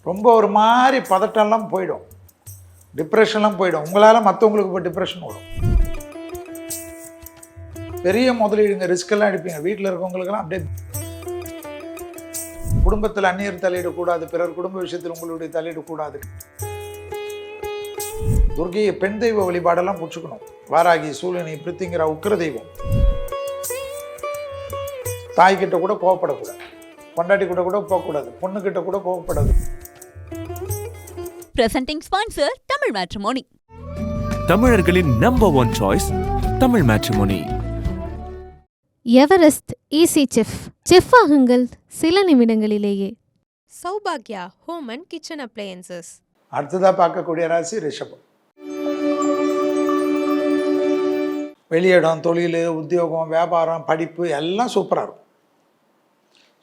ரொம்ப ஒரு மாதிரி பதட்டம்லாம் போயிடும், டிப்ரெஷன்லாம் போயிடும். உங்களால் மற்றவங்களுக்கு இப்போ டிப்ரெஷன் வரும். பெரிய முதலீடுங்க, ரிஸ்கெல்லாம் எடுப்பீங்க. வீட்டில் இருக்கவங்களுக்கெல்லாம் அப்படியே குடும்பத்தில் அந்நியர் தலையிடக்கூடாது, பிறர் குடும்ப விஷயத்தில் உங்களுடைய தலையிடக்கூடாது. துர்கையை பெண் தெய்வ வழிபாடெல்லாம் பிடிச்சிக்கணும். வாராகி, சூலினி, பிரித்திங்கிற உக்கிர தெய்வம். தாய்கிட்ட கூட கோவப்படக்கூடாது, பொண்டாட்டி கிட்ட கூட போகக்கூடாது, பொண்ணுக்கிட்ட கூட கோவப்படாது. Presenting sponsor Tamil Matrimony. தமிழர்களின் number 1 choice Tamil matrimony. Everest easy chef ஆகுங்கள் சில நிமிடங்களிலேயே. சௌபாக்யா ஹோம் அண்ட் கிச்சன் அப்ளையன்சஸ். அடுத்ததாக பார்க்கக்கூடிய ராசி ரிஷபம். வெளியிடம், தொழில், உத்தியோகம், வியாபாரம், படிப்பு எல்லாம் சூப்பராக இருக்கும்.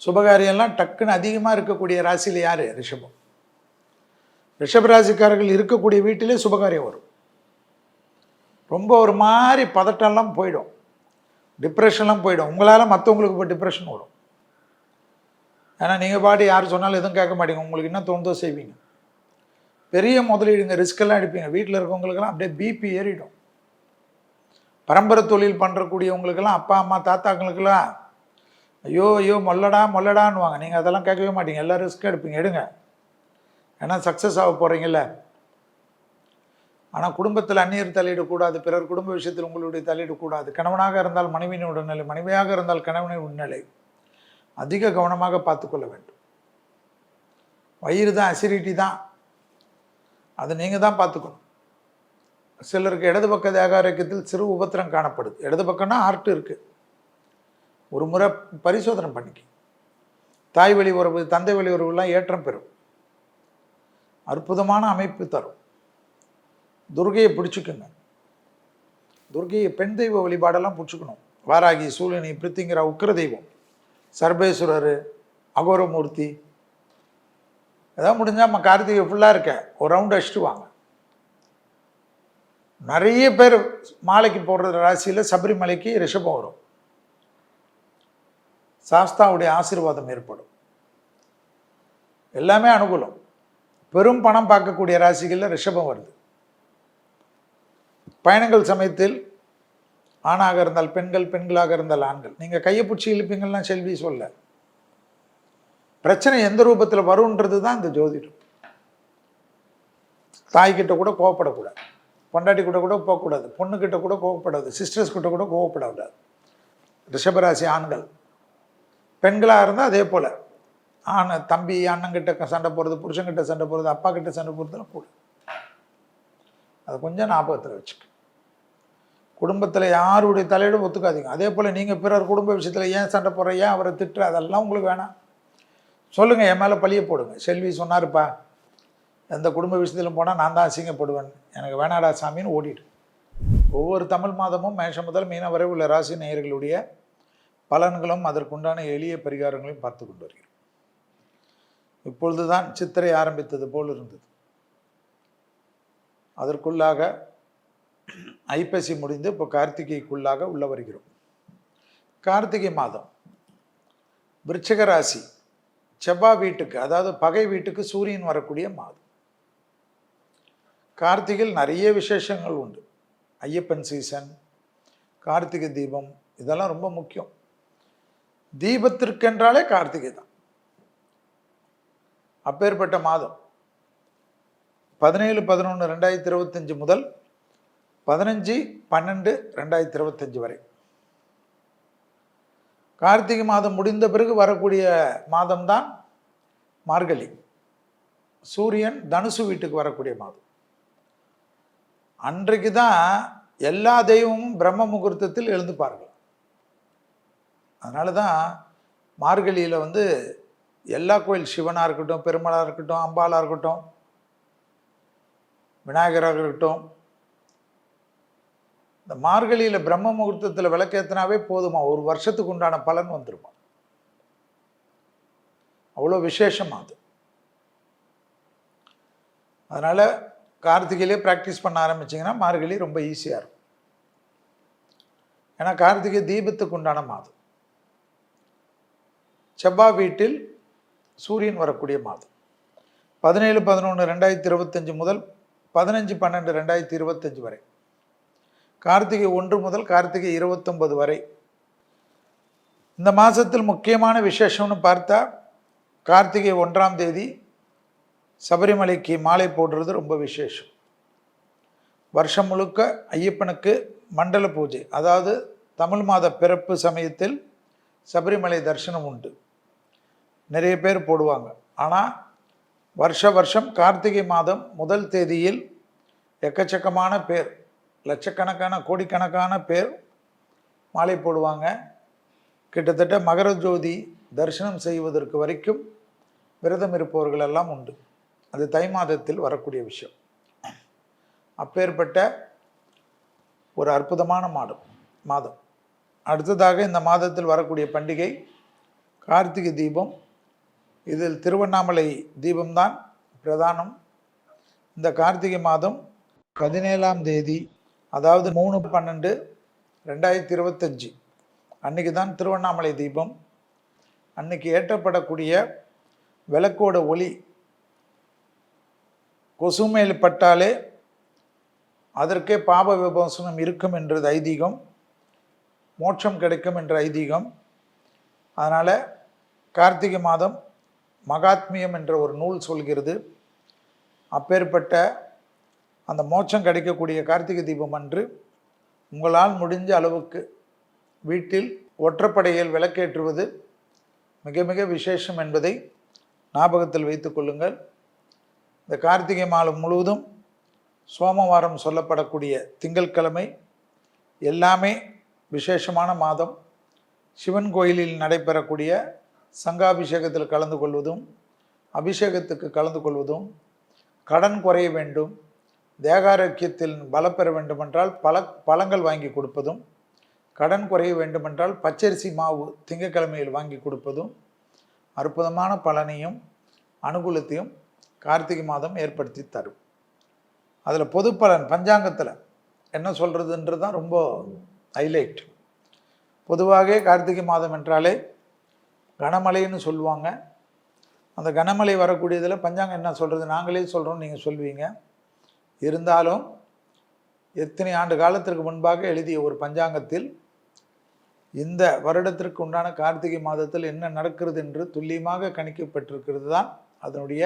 சுபகாரியெல்லாம் டக்குன்னு அதிகமாக இருக்கக்கூடிய ராசியில் யார்? ரிஷபம். ரிஷபராசிக்காரர்கள் இருக்கக்கூடிய வீட்டிலே சுபகாரியம் வரும். ரொம்ப ஒரு மாதிரி பதட்டம்லாம் போயிடும், டிப்ரெஷன்லாம் போயிடும். உங்களால் மற்றவங்களுக்கு இப்போ டிப்ரெஷன் வரும். ஏன்னா நீங்கள் பாட்டு யார் சொன்னாலும் எதுவும் கேட்க மாட்டீங்க, உங்களுக்கு என்ன தோணுதோ செய்வீங்க. பெரிய முதலீடுங்க, ரிஸ்கெல்லாம் எடுப்பீங்க. வீட்டில் இருக்கவங்களுக்கெல்லாம் அப்படியே பிபி ஏறிடும். பரம்பரை தொழில் பண்ணுறக்கூடியவங்களுக்கெல்லாம், அப்பா அம்மா தாத்தாக்களுக்கெல்லாம் ஐயோ ஐயோ மொல்லடான்னுவாங்க. நீங்கள் அதெல்லாம் கேட்கவே மாட்டீங்க, எல்லாம் ரிஸ்க் எடுப்பீங்க. எடுங்க, ஏன்னா சக்ஸஸ் ஆக போகிறீங்கல்ல. ஆனால் குடும்பத்தில் அந்நியர் தலையிடக்கூடாது, பிறர் குடும்ப விஷயத்தில் உங்களுடைய தலையிடக்கூடாது. கணவனாக இருந்தால் மனைவியின் உடல்நிலை, மனைவியாக இருந்தால் கணவனின் உடல்நிலை அதிக கவனமாக பார்த்துக்கொள்ள வேண்டும். வயிறு தான், அசிடிட்டி தான், அது நீங்கள் தான் பார்த்துக்கணும். சிலருக்கு இடது பக்க தேகாரோக்கியத்தில் சிறு உபத்திரம் காணப்படுது. இடது பக்கம்னா ஹார்ட் இருக்குது. ஒரு முறை பரிசோதனை பண்ணிக்க. தாய் வழி உறவு, தந்தை வழி உறவுலாம் ஏற்றம் பெறும். அற்புதமான அமைப்பு தரும். துர்கையை பிடிச்சிக்குங்க. துர்கையை பெண் தெய்வ வழிபாடெல்லாம் பிடிச்சிக்கணும். வாராகி, சூலினி, பிரித்திங்கிற உக்கிர தெய்வம், சர்பேஸ்வரர், அகோரமூர்த்தி. ஏதாவது முடிஞ்சால் நம்ம கார்த்திகை ஃபுல்லாக இருக்க ஒரு ரவுண்ட் அடிச்சுட்டு வாங்க. நிறைய பேர் மாலைக்கு போடுற ராசியில் சபரிமலைக்கு ரிஷபம் வரும். சாஸ்தாவுடைய ஆசீர்வாதம் ஏற்படும். எல்லாமே அனுகூலம். பெரும் பணம் பார்க்கக்கூடிய ராசிகளில் ரிஷபம் வருது. பயணங்கள் சமயத்தில் ஆணாக இருந்தால் பெண்கள், பெண்களாக இருந்தால் ஆண்கள், நீங்கள் கையை பிடிச்சி இழுப்பீங்கன்னா செல்வி சொல்ல. பிரச்சனை எந்த ரூபத்தில் வரும்ன்றது தான் இந்த ஜோதிடம். தாய்கிட்ட கூட கோவப்படக்கூடாது, பொண்டாட்டி கிட்ட கூட போகக்கூடாது, பொண்ணுக்கிட்ட கூட கோவப்படாது, சிஸ்டர்ஸ் கிட்ட கூட கோவப்படக்கூடாது. ரிஷபராசி ஆண்கள். பெண்களாக இருந்தால் அதே போல் தம்பி அண்ணங்கிட்ட சண்டை போடுறது, புருஷங்கிட்ட சண்டை போடுறது, அப்பா கிட்ட சண்டை போடுறதுலாம் கூட. அதை கொஞ்சம் ஞாபகத்தில் வச்சுக்க. குடும்பத்தில் யாருடைய தலையிடும் ஒத்துக்காதீங்க. அதே போல் நீங்கள் பிறர் குடும்ப விஷயத்தில் ஏன் சண்டை போடுற, ஏன் அவரை திட்டுற, அதெல்லாம் உங்களுக்கு வேணாம். சொல்லுங்கள், என் மேலே பழிய போடுங்க. செல்வி சொன்னாருப்பா, எந்த குடும்ப விஷயத்திலும் போனால் நான் தான் அசிங்கப்படுவேன், எனக்கு வேணாடா சாமின்னு ஓடிடு. ஒவ்வொரு தமிழ் மாதமும் மேஷம் முதல் மீனம் வரை உள்ள ராசி நேயர்களுடைய பலன்களும் அதற்குண்டான எளிய பரிகாரங்களையும் பார்த்து கொண்டு வருகிறோம். இப்பொழுது தான் சித்திரை ஆரம்பித்தது போல் இருந்தது. அதற்குள்ளாக ஐப்பசி முடிந்து இப்போ கார்த்திகைக்குள்ளாக உள்ள வருகிறோம். கார்த்திகை மாதம் விருச்சிக ராசி செவ்வாய் வீட்டுக்கு, அதாவது பகை வீட்டுக்கு சூரியன் வரக்கூடிய மாதம். கார்த்திகையில் நிறைய விசேஷங்கள் உண்டு. ஐயப்பன் சீசன், கார்த்திகை தீபம், இதெல்லாம் ரொம்ப முக்கியம். தீபத்திற்கென்றாலே கார்த்திகை தான். அப்பேற்பட்ட மாதம் 17/11/2025 முதல் 15/12/2025 வரை. கார்த்திகை மாதம் முடிந்த பிறகு வரக்கூடிய மாதம்தான் மார்கழி. சூரியன் தனுசு வீட்டுக்கு வரக்கூடிய மாதம். அன்றைக்கு தான் எல்லா தெய்வமும் பிரம்ம முகூர்த்தத்தில் எழுந்துப்பார்கள். அதனால தான் மார்கழியில் எல்லா கோயில், சிவனாக இருக்கட்டும், பெருமாளாக இருக்கட்டும், அம்பாளாக இருக்கட்டும், விநாயகராக இருக்கட்டும், இந்த மார்கழியில் பிரம்ம முகூர்த்தத்தில் விளக்கேற்றினாவே போதுமா, ஒரு வருஷத்துக்கு உண்டான பலன் வந்துருமா. அவ்வளோ விசேஷமாக அது. அதனால் கார்த்திகையிலே ப்ராக்டிஸ் பண்ண ஆரம்பிச்சிங்கன்னா மார்கழி ரொம்ப ஈஸியாக இருக்கும். ஏன்னா கார்த்திகை தீபத்துக்கு உண்டான மாதம். செவ்வாய் வீட்டில் சூரியன் வரக்கூடிய மாதம். 17/11/2025 முதல் 15/12/2025 வரை. கார்த்திகை 1 முதல் கார்த்திகை 29 வரை. இந்த மாதத்தில் முக்கியமான விசேஷம்னு பார்த்தா கார்த்திகை 1ஆம் தேதி சபரிமலைக்கு மாலை போடுறது ரொம்ப விசேஷம். வருஷம் முழுக்க ஐயப்பனுக்கு மண்டல பூஜை, அதாவது தமிழ் மாத பிறப்பு சமயத்தில் சபரிமலை தரிசனம் உண்டு. நிறைய பேர் போடுவாங்க. ஆனால் வருஷம் கார்த்திகை மாதம் முதல் தேதியில் எக்கச்சக்கமான பேர், லட்சக்கணக்கான கோடிக்கணக்கான பேர் மாலை போடுவாங்க. கிட்டத்தட்ட மகர ஜோதி தரிசனம் செய்வதற்கு வரைக்கும் விரதம் இருப்பவர்கள் எல்லாம் உண்டு. அது தை மாதத்தில் வரக்கூடிய விஷயம். அப்பேற்பட்ட ஒரு அற்புதமான மாதம். அடுத்ததாக இந்த மாதத்தில் வரக்கூடிய பண்டிகை கார்த்திகை தீபம். இதில் திருவண்ணாமலை தீபம்தான் பிரதானம். இந்த கார்த்திகை மாதம் 17ஆம் தேதி, அதாவது 3/12/2025 அன்றைக்கி தான் திருவண்ணாமலை தீபம். அன்னைக்கு ஏற்றப்படக்கூடிய விளக்கோட ஒளி கொசுமேல் பட்டாலே அதற்கே பாப விமோசனம் இருக்கும் என்றது ஐதீகம், மோட்சம் கிடைக்கும் என்ற ஐதீகம். அதனால் கார்த்திகை மாதம் மகாத்மியம் என்ற ஒரு நூல் சொல்கிறது. அப்பேற்பட்ட அந்த மோட்சம் கிடைக்கக்கூடிய கார்த்திகை தீபம் அன்று உங்களால் முடிஞ்ச அளவுக்கு வீட்டில் ஒற்றைப்படையில் விளக்கேற்றுவது மிக மிக விசேஷம் என்பதை ஞாபகத்தில் வைத்து கொள்ளுங்கள். இந்த கார்த்திகை மாதம் முழுவதும் சோமவாரம் சொல்லப்படக்கூடிய திங்கட்கிழமை எல்லாமே விசேஷமான மாதம். சிவன் கோயிலில் நடைபெறக்கூடிய சங்காபிஷேகத்தில் கலந்து கொள்வதும், அபிஷேகத்துக்கு கலந்து கொள்வதும், கடன் குறைய வேண்டும், தேகாரோக்கியத்தில் பலப்பெற வேண்டுமென்றால் பழங்கள் வாங்கி கொடுப்பதும், கடன் குறைய வேண்டுமென்றால் பச்சரிசி மாவு திங்கட்கிழமையில் வாங்கி கொடுப்பதும் அற்புதமான பலனையும் அனுகூலத்தையும் கார்த்திகை மாதம் ஏற்படுத்தி தரும். அதில் பொது பலன் பஞ்சாங்கத்தில் என்ன சொல்கிறதுன்றது தான் ரொம்ப ஹைலைட். பொதுவாக கார்த்திகை மாதம் என்றாலே கனமழைன்னு சொல்லுவாங்க. அந்த கனமழை வரக்கூடியதில் பஞ்சாங்கம் என்ன சொல்கிறது, நாங்களே சொல்கிறோம், நீங்கள் சொல்வீங்க. இருந்தாலும் எத்தனை ஆண்டு காலத்திற்கு முன்பாக எழுதிய ஒரு பஞ்சாங்கத்தில் இந்த வருடத்திற்கு உண்டான கார்த்திகை மாதத்தில் என்ன நடக்கிறது என்று துல்லியமாக கணிக்கப்பட்டிருக்கிறது தான் அதனுடைய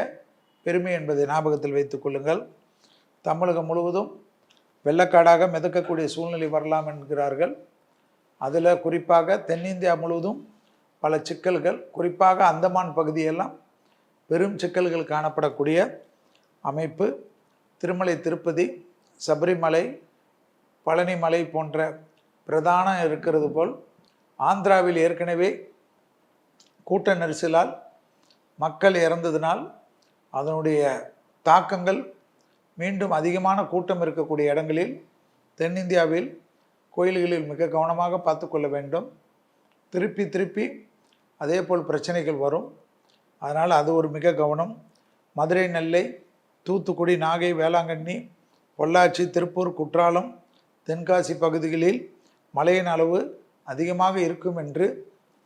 பெருமை என்பதை ஞாபகத்தில் வைத்துக் கொள்ளுங்கள். தமிழகம் முழுவதும் வெள்ளக்காடாக மிதக்கக்கூடிய சூழ்நிலை வரலாம் என்கிறார்கள். அதில் குறிப்பாக தென்னிந்தியா முழுவதும் பல சிக்கல்கள், குறிப்பாக அந்தமான் பகுதியெல்லாம் பெரும் சிக்கல்கள் காணப்படக்கூடிய அமைப்பு. திருமலை திருப்பதி, சபரிமலை, பழனிமலை போன்ற பிரதான இருக்கிறது போல் ஆந்திராவில் ஏற்கனவே கூட்ட நெரிசலால் மக்கள் இறந்ததினால் அதனுடைய தாக்கங்கள் மீண்டும் அதிகமான கூட்டம் இருக்கக்கூடிய இடங்களில் தென்னிந்தியாவில் கோயில்களில் மிக கவனமாக பார்த்து கொள்ள வேண்டும். திருப்பி அதே போல் பிரச்சனைகள் வரும். அதனால் அது ஒரு மிக கவனம். மதுரை, நெல்லை, தூத்துக்குடி, நாகை, வேளாங்கண்ணி, பொள்ளாச்சி, திருப்பூர், குற்றாலம், தென்காசி பகுதிகளில் மழையின் அளவு அதிகமாக இருக்கும் என்று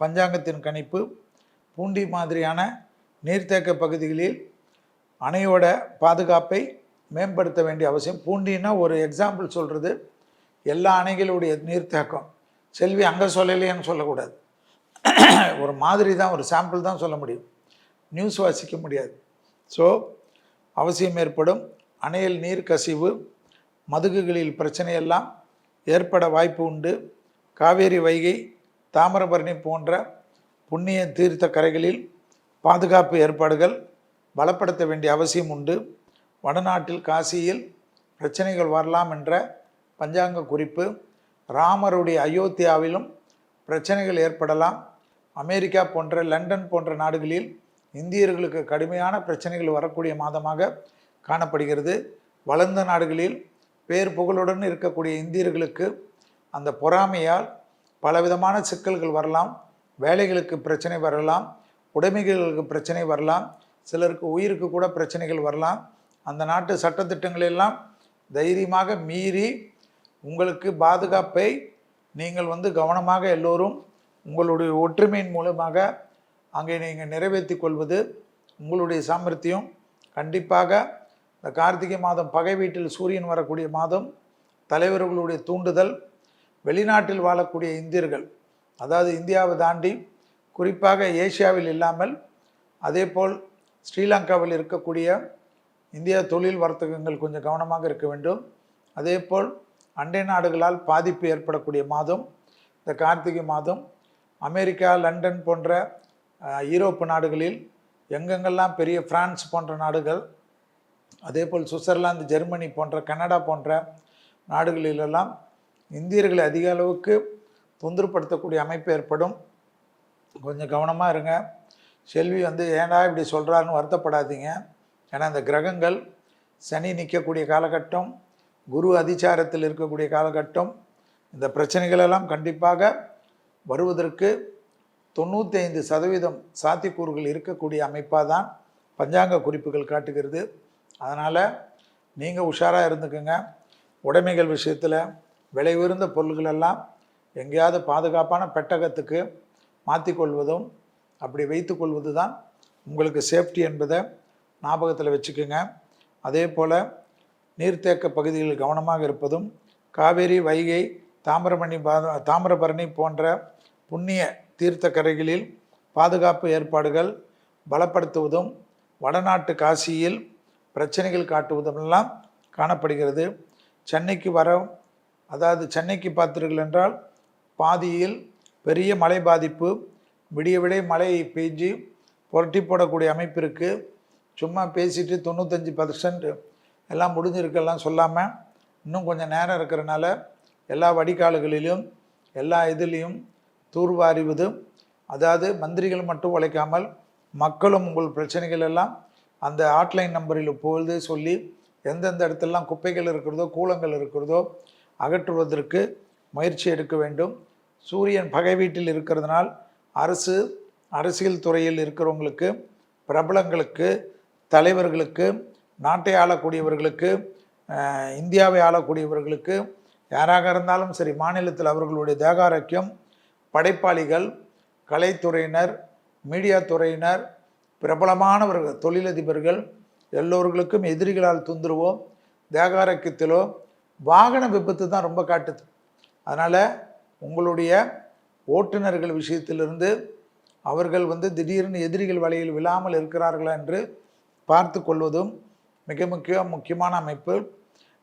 பஞ்சாங்கத்தின் கணிப்பு. பூண்டி மாதிரியான நீர்த்தேக்க பகுதிகளில் அணையோட பாதுகாப்பை மேம்படுத்த வேண்டிய அவசியம். பூண்டின்னா ஒரு எக்ஸாம்பிள் சொல்கிறது, எல்லா அணைகளுடைய நீர்த்தேக்கம் செல்வி அங்கே சொல்லலையேன்னு சொல்லக்கூடாது. ஒரு மாதிரி தான், ஒரு சாம்பிள் தான் சொல்ல முடியும், நியூஸ் வாசிக்க முடியாது. ஸோ அவசியம் ஏற்படும். அணையில் நீர் கசிவு, மதுகுகளில் பிரச்சனையெல்லாம் ஏற்பட வாய்ப்பு உண்டு. காவேரி, வைகை, தாமிரபரணி போன்ற புண்ணிய தீர்த்த கரைகளில் பாதுகாப்பு ஏற்பாடுகள் பலப்படுத்த வேண்டிய அவசியம் உண்டு. வடநாட்டில் காசியில் பிரச்சனைகள் வரலாம் என்ற பஞ்சாங்க குறிப்பு. ராமருடைய அயோத்தியாவிலும் பிரச்சனைகள் ஏற்படலாம். அமெரிக்கா போன்ற, லண்டன் போன்ற நாடுகளில் இந்தியர்களுக்கு கடுமையான பிரச்சனைகள் வரக்கூடிய மாதமாக காணப்படுகிறது. வளர்ந்த நாடுகளில் பேர் புகழுடன் இருக்கக்கூடிய இந்தியர்களுக்கு அந்த பொறாமையால் பலவிதமான சிக்கல்கள் வரலாம். வேலைகளுக்கு பிரச்சனை வரலாம், உடைமைகளுக்கு பிரச்சனை வரலாம், சிலருக்கு உயிருக்கு கூட பிரச்சனைகள் வரலாம். அந்த நாட்டு சட்டத்திட்டங்களெல்லாம் தைரியமாக மீறி உங்களுக்கு பாதுகாப்பை நீங்கள் கவனமாக எல்லோரும் உங்களுடைய ஒற்றுமையின் மூலமாக அங்கே நீங்கள் நிறைவேற்றி கொள்வது உங்களுடைய சாமர்த்தியம். கண்டிப்பாக இந்த கார்த்திகை மாதம் பகை வீட்டில் சூரியன் வரக்கூடிய மாதம், தலைவர்களுடைய தூண்டுதல், வெளிநாட்டில் வாழக்கூடிய இந்தியர்கள், அதாவது இந்தியாவை தாண்டி குறிப்பாக ஏசியாவில் இல்லாமல் அதேபோல் ஸ்ரீலங்காவில் இருக்கக்கூடிய இந்திய தொழில் வர்த்தகங்கள் கொஞ்சம் கவனமாக இருக்க வேண்டும். அதேபோல் அண்டை நாடுகளால் பாதிப்பு ஏற்படக்கூடிய மாதம் இந்த கார்த்திகை மாதம். அமெரிக்கா, லண்டன் போன்ற யூரோப்பு நாடுகளில் எங்கெங்கெல்லாம் பெரிய பிரான்ஸ் போன்ற நாடுகள், அதேபோல் சுவிட்சர்லாந்து, ஜெர்மனி போன்ற, கனடா போன்ற நாடுகளிலெல்லாம் இந்தியர்களை அதிக அளவுக்கு தொந்தரப்படுத்தக்கூடிய அமைப்பு ஏற்படும். கொஞ்சம் கவனமாக இருங்க. செல்வி ஏன்டா இப்படி சொல்கிறாருன்னு வருத்தப்படாதீங்க. ஏன்னா இந்த கிரகங்கள் சனி நிற்கக்கூடிய காலகட்டம், குரு அதிச்சாரத்தில் இருக்கக்கூடிய காலகட்டம், இந்த பிரச்சனைகளெல்லாம் கண்டிப்பாக வருவதற்கு 95% சாத்தியக்கூறுகள் இருக்கக்கூடிய அமைப்பாக தான் பஞ்சாங்க குறிப்புகள் காட்டுகிறது. அதனால் நீங்கள் உஷாராக இருந்துக்குங்க. உடைமைகள் விஷயத்தில் விலை உயர்ந்த பொருள்களெல்லாம் எங்கேயாவது பாதுகாப்பான பெட்டகத்துக்கு மாற்றிக்கொள்வதும் அப்படி வைத்து கொள்வது தான் உங்களுக்கு சேஃப்டி என்பதை ஞாபகத்தில் வச்சுக்கோங்க. அதே போல் நீர்த்தேக்க பகுதிகளில் கவனமாக இருப்பதும், காவேரி, வைகை, தாமிரபரணி போன்ற புண்ணிய தீர்த்த கரைகளில் பாதுகாப்பு ஏற்பாடுகள் பலப்படுத்துவதும், வடநாட்டு காசியில் பிரச்சனைகள் காட்டுவதுமெல்லாம் காணப்படுகிறது. சென்னைக்கு சென்னைக்கு பார்த்தீர்கள் என்றால் பாதியில் பெரிய மழை பாதிப்பு, விடிய மழை பெய்ஞ்சு புரட்டி போடக்கூடிய அமைப்பு இருக்குது. சும்மா பேசிட்டு 95% எல்லாம் முடிஞ்சிருக்கெல்லாம் சொல்லாமல் இன்னும் கொஞ்சம் நேரம் இருக்கிறனால எல்லா வடிகால்களிலும் எல்லா இதுலேயும் தூர்வாரிவது, அதாவது மந்திரிகள் மட்டும் உழைக்காமல் மக்களும் உங்கள் பிரச்சனைகள் எல்லாம் அந்த ஹாட்லைன் நம்பரில் போது சொல்லி எந்தெந்த இடத்துலலாம் குப்பைகள் இருக்கிறதோ, கூலங்கள் இருக்கிறதோ அகற்றுவதற்கு முயற்சி எடுக்க வேண்டும். சூரியன் பகை வீட்டில் இருக்கிறதுனால் அரசியல் துறையில் இருக்கிறவங்களுக்கு, பிரபலங்களுக்கு, தலைவர்களுக்கு, நாட்டை ஆளக்கூடியவர்களுக்கு, இந்தியாவை ஆளக்கூடியவர்களுக்கு, யாராக இருந்தாலும் சரி, மாநிலத்தில் அவர்களுடைய தேகாரோக்கியம், படைப்பாளிகள், கலைத்துறையினர், மீடியா துறையினர், பிரபலமானவர்கள், தொழிலதிபர்கள் எல்லோர்களுக்கும் எதிரிகளால் தொந்தரவோ, தேகாரோக்கியத்திலோ வாகன விபத்து தான் ரொம்ப காட்டுது. அதனால் உங்களுடைய ஓட்டுநர்கள் விஷயத்திலிருந்து அவர்கள் திடீர்னு எதிரிகள் வலையில் விழாமல் இருக்கிறார்களா என்று பார்த்து கொள்வதும் மிக முக்கியமான அமைப்பு.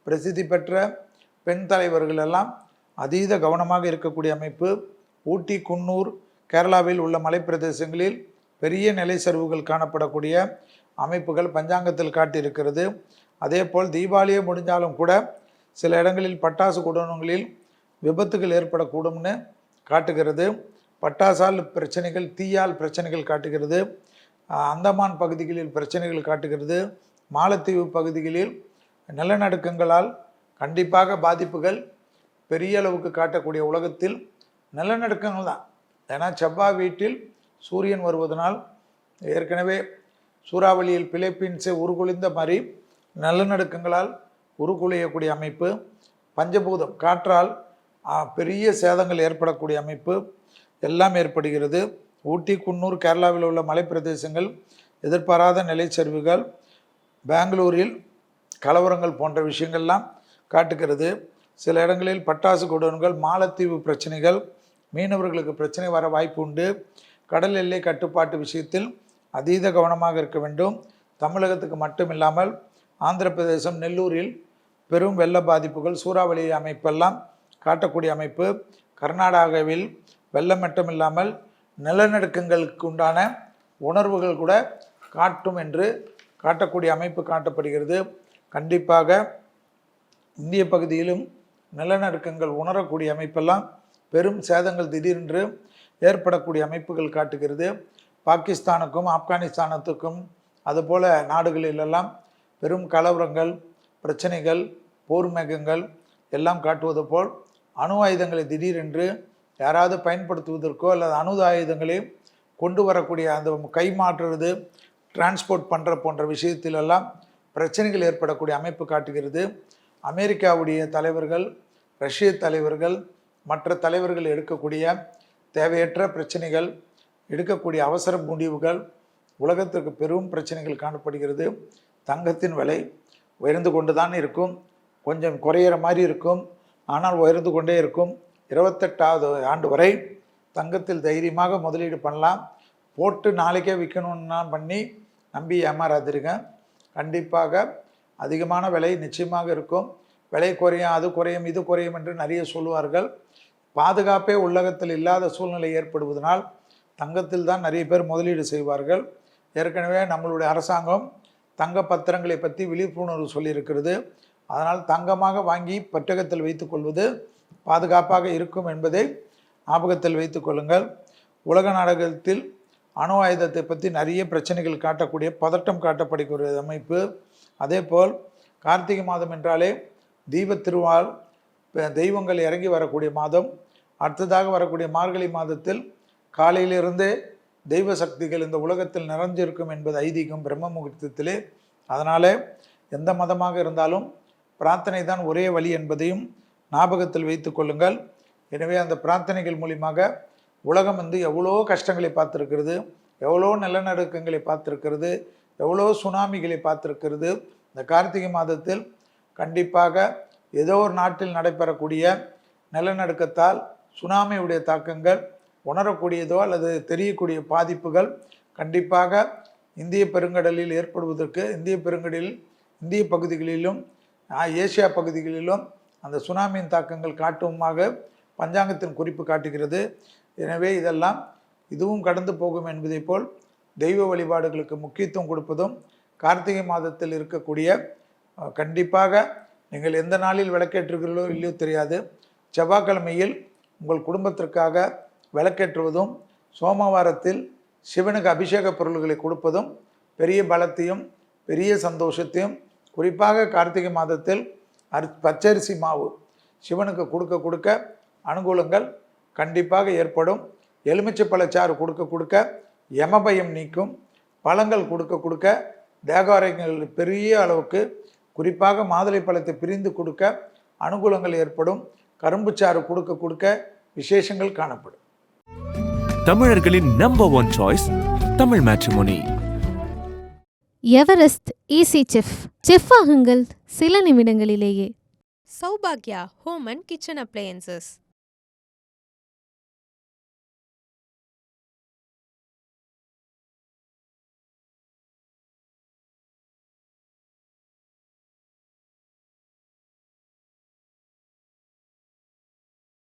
பிரசித்தி பெற்ற பெண் தலைவர்கள் எல்லாம் அதீத கவனமாக இருக்கக்கூடிய அமைப்பு. ஊட்டி, குன்னூர், கேரளாவில் உள்ள மலைப்பிரதேசங்களில் பெரிய நிலைச்சரிவுகள் காணப்படக்கூடிய அமைப்புகள் பஞ்சாங்கத்தில் காட்டியிருக்கிறது. அதே போல் தீபாவளியே முடிஞ்சாலும் கூட சில இடங்களில் பட்டாசு குடோன்களில் விபத்துகள் ஏற்படக்கூடும்னு காட்டுகிறது. பட்டாசால் பிரச்சனைகள், தீயால் பிரச்சனைகள் காட்டுகிறது. அந்தமான் பகுதிகளில் பிரச்சனைகள் காட்டுகிறது. மாலத்தீவு பகுதிகளில் நிலநடுக்கங்களால் கண்டிப்பாக பாதிப்புகள் பெரிய அளவுக்கு காட்டக்கூடிய உலகத்தில் நிலநடுக்கங்கள் தான். ஏன்னா செவ்வாய் வீட்டில் சூரியன் வருவதனால் ஏற்கனவே சூறாவளியில் பிலிப்பீன்ஸை உருகுலைந்த மாதிரி நிலநடுக்கங்களால் உருகுலையக்கூடிய அமைப்பு, பஞ்சபூதம் காற்றால் பெரிய சேதங்கள் ஏற்படக்கூடிய அமைப்பு எல்லாம் ஏற்படுகிறது. ஊட்டி, குன்னூர், கேரளாவில் உள்ள மலைப்பிரதேசங்கள் எதிர்பாராத நிலைச்சரிவுகள், பெங்களூரில் கலவரங்கள் போன்ற விஷயங்கள்லாம் காட்டுகிறது. சில இடங்களில் பட்டாசு குடோன்கள், மாலத்தீவு பிரச்சனைகள், மீனவர்களுக்கு பிரச்சனை வர வாய்ப்பு உண்டு. கடல் எல்லை கட்டுப்பாட்டு விஷயத்தில் அதீத கவனமாக இருக்க வேண்டும். தமிழகத்துக்கு மட்டும் இல்லாமல் ஆந்திர பிரதேசம், நெல்லூரில் பெரும் வெள்ள பாதிப்புகள், சூறாவளி அமைப்பெல்லாம் காட்டக்கூடிய அமைப்பு. கர்நாடகாவில் வெள்ளம் மட்டும் இல்லாமல் நிலநடுக்கங்களுக்கு உண்டான உணர்வுகள் கூட காட்டும் என்று காட்டக்கூடிய அமைப்பு காட்டப்படுகிறது. கண்டிப்பாக இந்திய பகுதியிலும் நிலநடுக்கங்கள் உணரக்கூடிய அமைப்பெல்லாம் பெரும் சேதங்கள் திடீரென்று ஏற்படக்கூடிய அமைப்புகள் காட்டுகிறது. பாகிஸ்தானுக்கும் ஆப்கானிஸ்தானத்துக்கும் அதுபோல நாடுகளிலெல்லாம் பெரும் கலவரங்கள், பிரச்சனைகள், போர் மேகங்கள் எல்லாம் காட்டுவது போல் அணு ஆயுதங்களை திடீரென்று யாராவது பயன்படுத்துவதற்கோ அல்லது அணு ஆயுதங்களை கொண்டு வரக்கூடிய அந்த கைமாற்றுறது, டிரான்ஸ்போர்ட் பண்ணுற போன்ற விஷயத்திலெல்லாம் பிரச்சனைகள் ஏற்படக்கூடிய அமைப்பு காட்டுகிறது. அமெரிக்காவுடைய தலைவர்கள், ரஷ்ய தலைவர்கள், மற்ற தலைவர்கள் எடுக்கக்கூடிய தேவையற்ற பிரச்சனைகள், எடுக்கக்கூடிய அவசர முடிவுகள் உலகத்திற்கு பெரும் பிரச்சனைகள் காணப்படுகிறது. தங்கத்தின் விலை உயர்ந்து கொண்டு தான் இருக்கும், கொஞ்சம் குறையிற மாதிரி இருக்கும், ஆனால் உயர்ந்து கொண்டே இருக்கும். 28வது ஆண்டு வரை தங்கத்தில் தைரியமாக முதலீடு பண்ணலாம். போட்டு நாளைக்கே விற்கணுன்னா பண்ணி நம்பி ஏமாறாதிருங்க. கண்டிப்பாக அதிகமான விலை நிச்சயமாக இருக்கும். விலை குறையும், அது குறையும், இது குறையும் என்று நிறைய சொல்லுவார்கள். பாதுகாப்பே உலகத்தில் இல்லாத சூழ்நிலை ஏற்படுவதனால் தங்கத்தில் தான் நிறைய பேர் முதலீடு செய்வார்கள். ஏற்கனவே நம்மளுடைய அரசாங்கம் தங்க பத்திரங்களை பற்றி விழிப்புணர்வு சொல்லியிருக்கிறது. அதனால் தங்கமாக வாங்கி பட்டகத்தில் வைத்துக்கொள்வது பாதுகாப்பாக இருக்கும் என்பதை ஞாபகத்தில் வைத்து கொள்ளுங்கள். உலக நாடகத்தில் அணு ஆயுதத்தை பற்றி நிறைய பிரச்சனைகள் காட்டக்கூடிய பதட்டம் காட்டப்படுகிற அமைப்பு. அதேபோல் கார்த்திகை மாதம் என்றாலே தீப திருவால் தெய்வங்கள் இறங்கி வரக்கூடிய மாதம். அடுத்ததாக வரக்கூடிய மார்கழி மாதத்தில் காலையிலிருந்தே தெய்வ சக்திகள் இந்த உலகத்தில் நிறைஞ்சிருக்கும் என்பது ஐதீகம் பிரம்ம முகூர்த்தத்திலே. அதனால் எந்த மதமாக இருந்தாலும் பிரார்த்தனை தான் ஒரே வழி என்பதையும் ஞாபகத்தில் வைத்து கொள்ளுங்கள். எனவே அந்த பிரார்த்தனைகள் மூலியமாக உலகம் எவ்வளோ கஷ்டங்களை பார்த்துருக்கிறது, எவ்வளோ நிலநடுக்கங்களை பார்த்துருக்கிறது, எவ்வளோ சுனாமிகளை பார்த்துருக்கிறது. இந்த கார்த்திகை மாதத்தில் கண்டிப்பாக ஏதோ ஒரு நாட்டில் நடைபெறக்கூடிய நிலநடுக்கத்தால் சுனாமியுடைய தாக்கங்கள் உணரக்கூடியதோ அல்லது தெரியக்கூடிய பாதிப்புகள் கண்டிப்பாக இந்திய பெருங்கடலில் ஏற்படுவதற்கு இந்திய பகுதிகளிலும் ஏசியா பகுதிகளிலும் அந்த சுனாமியின் தாக்கங்கள் காட்டுமாக பஞ்சாங்கத்தின் குறிப்பு காட்டுகிறது. எனவே இதுவும் கடந்து போகும் என்பதை போல் தெய்வ வழிபாடுகளுக்கு முக்கியத்துவம் கொடுப்பதும் கார்த்திகை மாதத்தில் இருக்கக்கூடிய கண்டிப்பாக நீங்கள் எந்த நாளில் விளக்கேற்றுகிறீர்களோ இல்லையோ தெரியாது, செவ்வாய்க்கிழமையில் உங்கள் குடும்பத்திற்காக விளக்கேற்றுவதும் சோமவாரத்தில் சிவனுக்கு அபிஷேக பொருள்களை கொடுப்பதும் பெரிய பலத்தையும் பெரிய சந்தோஷத்தையும், குறிப்பாக கார்த்திகை மாதத்தில் பச்சரிசி மாவு சிவனுக்கு கொடுக்க அனுகூலங்கள் கண்டிப்பாக ஏற்படும். எலுமிச்சை பழச்சாறு கொடுக்க யமபயம் நீக்கும். பழங்கள் கொடுக்க தேக ஆரோக்கியங்கள் பெரிய அளவுக்கு, குறிப்பாக மாதுளை பழத்தை பிரிந்து கொடுக்க அனுகூலங்கள் ஏற்படும். கரும்புச்சாறு கொடுக்க விசேஷங்கள் காணப்படும். தமிழர்களின் number one choice Tamil matrimony. Everest easy chef ஆகுங்கள் சில நிமிடங்களிலேயே. Saubhagya Home and Kitchen Appliances.